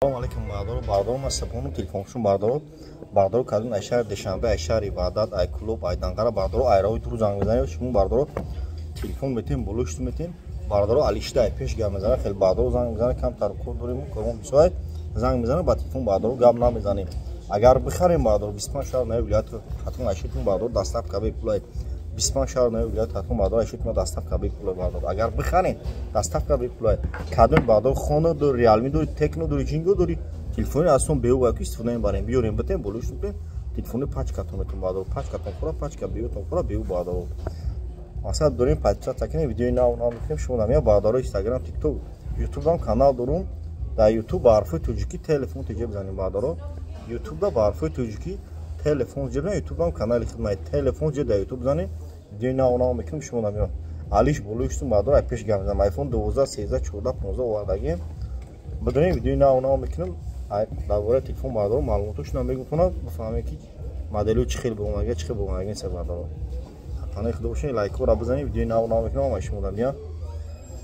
السلام عليكم بردار ما سپونو تلفونشون بردار کدوم اشار دشنبه اشار عبادت ای کلوب ای دنقره بردار ایراوی تو زنگ میزنه شما بردار تلفن میتین بلوشت میتین بردار علیشته ای پیش گام میزنه خیلی بردار زنگ میزنه کم تر کد داریم کدوم بسوید زنگ میزنه با تلفن بردار گام نمیزنیم اگر بخریم بردار 25 شهر نه ولایت حتما اشیتون بردار دستاب کبی پولای 25 شهر نه ولایت حتما بردار اشیتون دستاب کبی پولای بردار اگر بخرین دستاب کبی پولای کدوم بردار خونه دو ریالمی دو تکنو دو جینگو دو تلفن اصلا بیو و استفاده می‌بریم بیاریم بتیم بلوش می‌کنیم تلفن پاچ کاتون میتون بردار پاچ کاتون خورا پاچ کا بیو تون خورا بیو بردار مثلا داریم پاچ تکنی ویدیو ناو می‌کنیم شما نمی‌یا بردار اینستاگرام تیک توک یوتیوب دام کانال دارم در یوتیوب بارفوی توجیکی تلفن تجیب زنیم بردار یوتیوب دا بارفوی توجیکی تلفن جبنا یوتیوب دام کانال خدمت تلفن جد در یوتیوب زنیم ویدیو ناو می‌کنیم شما نمی‌یا علیش بلوشتون بردار پیش گام زنم آیفون 12 13 14 15 اومدگی بدونید ویدیو ناو می‌کنیم درباره تلفن بردار معلوماتش نمیگم بفهمید که مدل چه خیلی بومگه چه خیلی بومگه سر بردار حتما خود باشین لایک رو بزنید ویدیو ناو میکنم ما شما دنیا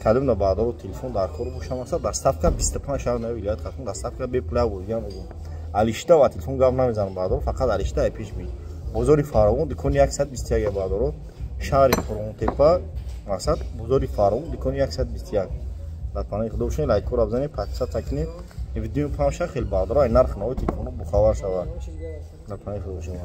کدوم نه بردار تلفن در کار باشم مثلا دستافکا 25 شهر نه ولایت خاطر دستافکا به پلا بودم میگم علیشته و تلفن گام نمیزنم بردار فقط علیشته پیش می بزرگی فراون دکون 121 بردار شهر فرون تپا مثلا بزرگی فراون دکون 121 حتما خود باشین لایک رو بزنید پاچا تکنید ویدیو پامشا خیلی بردار نرخ نوی تلفن بخوار شود. نپایی خودشون